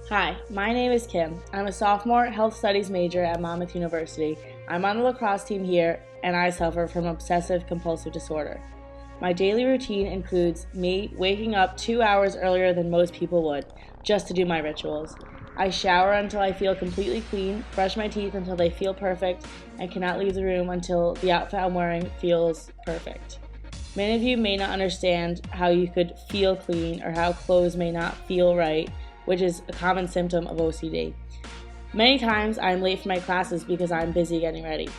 Hi, my name is Kim. I'm a sophomore health studies major at Monmouth University. I'm on the lacrosse team here, and I suffer from obsessive compulsive disorder. My daily routine includes me waking up 2 hours earlier than most people would, just to do my rituals. I shower until I feel completely clean, brush my teeth until they feel perfect, and cannot leave the room until the outfit I'm wearing feels perfect. Many of you may not understand how you could feel clean or how clothes may not feel right, which is a common symptom of OCD. Many times I am late for my classes because I am busy getting ready.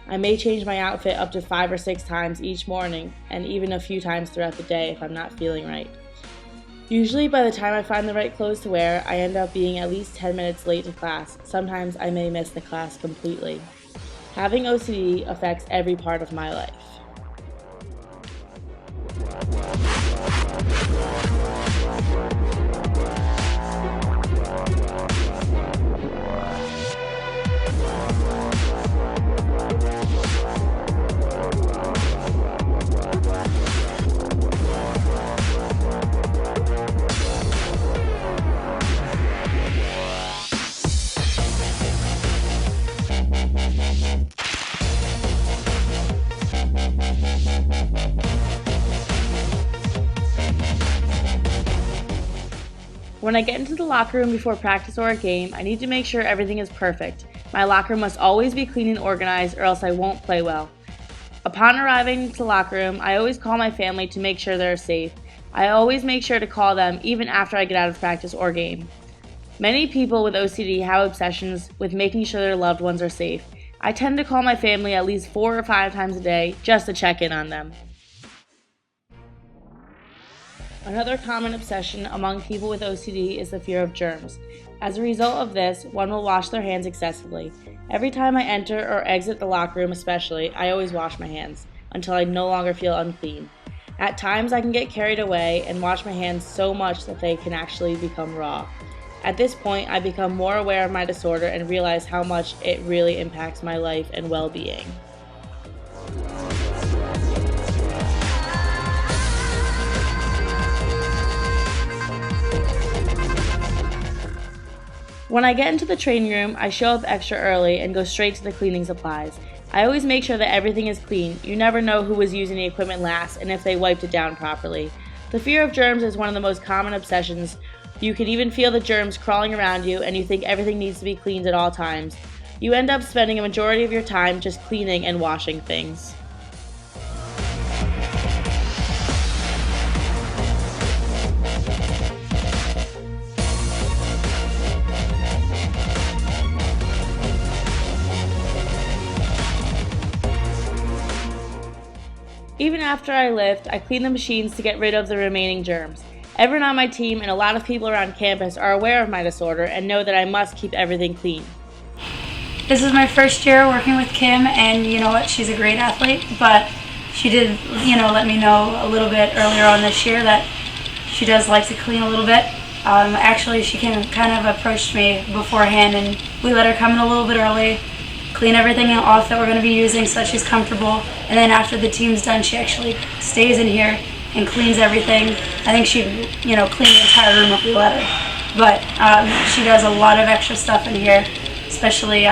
I may change my outfit up to 5 or 6 times each morning and even a few times throughout the day if I'm not feeling right. Usually by the time I find the right clothes to wear, I end up being at least 10 minutes late to class. Sometimes I may miss the class completely. Having OCD affects every part of my life. When I get into the locker room before practice or a game, I need to make sure everything is perfect. My locker must always be clean and organized or else I won't play well. Upon arriving to the locker room, I always call my family to make sure they're safe. I always make sure to call them even after I get out of practice or game. Many people with OCD have obsessions with making sure their loved ones are safe. I tend to call my family at least 4 or 5 times a day just to check in on them. Another common obsession among people with OCD is the fear of germs. As a result of this, one will wash their hands excessively. Every time I enter or exit the locker room especially, I always wash my hands until I no longer feel unclean. At times I can get carried away and wash my hands so much that they can actually become raw. At this point, I become more aware of my disorder and realize how much it really impacts my life and well-being. When I get into the training room, I show up extra early and go straight to the cleaning supplies. I always make sure that everything is clean. You never know who was using the equipment last and if they wiped it down properly. The fear of germs is one of the most common obsessions. You can even feel the germs crawling around you and you think everything needs to be cleaned at all times. You end up spending a majority of your time just cleaning and washing things. Even after I lift, I clean the machines to get rid of the remaining germs. Everyone on my team and a lot of people around campus are aware of my disorder and know that I must keep everything clean. This is my first year working with Kim, and you know what, she's a great athlete, but she did, let me know a little bit earlier on this year that she does like to clean a little bit. Actually, she kind of approached me beforehand, and we let her come in a little bit early, clean everything off that we're going to be using so that she's comfortable, and then after the team's done, she actually stays in here and cleans everything. I think she'd, clean the entire room if we let her. But she does a lot of extra stuff in here, especially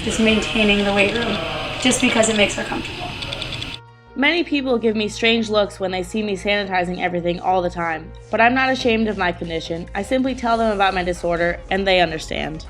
just maintaining the weight room, just because it makes her comfortable. Many people give me strange looks when they see me sanitizing everything all the time, but I'm not ashamed of my condition. I simply tell them about my disorder, and they understand.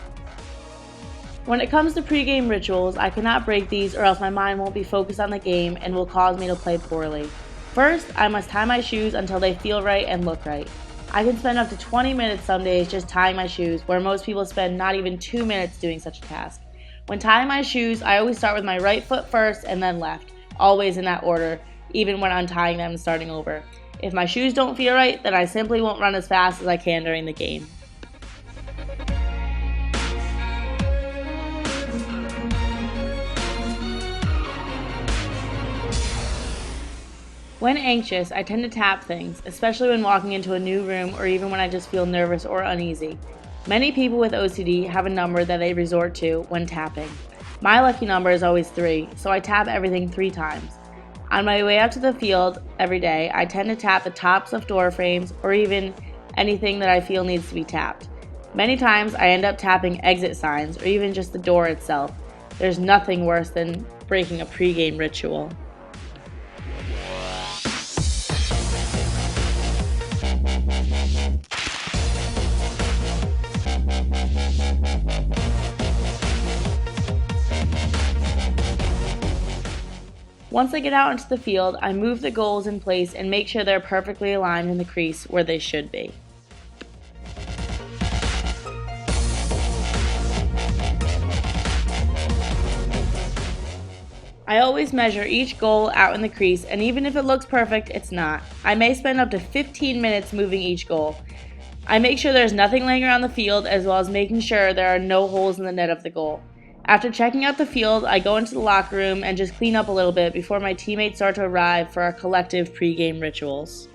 When it comes to pregame rituals, I cannot break these or else my mind won't be focused on the game and will cause me to play poorly. First, I must tie my shoes until they feel right and look right. I can spend up to 20 minutes some days just tying my shoes, where most people spend not even 2 minutes doing such a task. When tying my shoes, I always start with my right foot first and then left, always in that order, even when untying them and starting over. If my shoes don't feel right, then I simply won't run as fast as I can during the game. When anxious, I tend to tap things, especially when walking into a new room or even when I just feel nervous or uneasy. Many people with OCD have a number that they resort to when tapping. My lucky number is always 3, so I tap everything 3 times. On my way out to the field every day, I tend to tap the tops of door frames or even anything that I feel needs to be tapped. Many times I end up tapping exit signs or even just the door itself. There's nothing worse than breaking a pregame ritual. Once I get out into the field, I move the goals in place and make sure they're perfectly aligned in the crease where they should be. I always measure each goal out in the crease, and even if it looks perfect, it's not. I may spend up to 15 minutes moving each goal. I make sure there's nothing laying around the field, as well as making sure there are no holes in the net of the goal. After checking out the field, I go into the locker room and just clean up a little bit before my teammates start to arrive for our collective pregame rituals.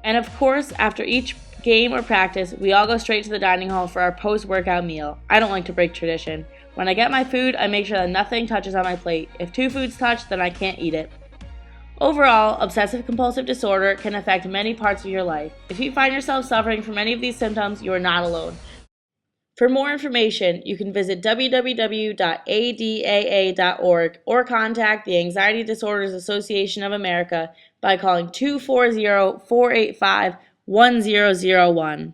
And of course, after each game or practice, we all go straight to the dining hall for our post-workout meal. I don't like to break tradition. When I get my food, I make sure that nothing touches on my plate. If two foods touch, then I can't eat it. Overall, obsessive-compulsive disorder can affect many parts of your life. If you find yourself suffering from any of these symptoms, you are not alone. For more information, you can visit www.adaa.org or contact the Anxiety Disorders Association of America by calling 240-485-1001.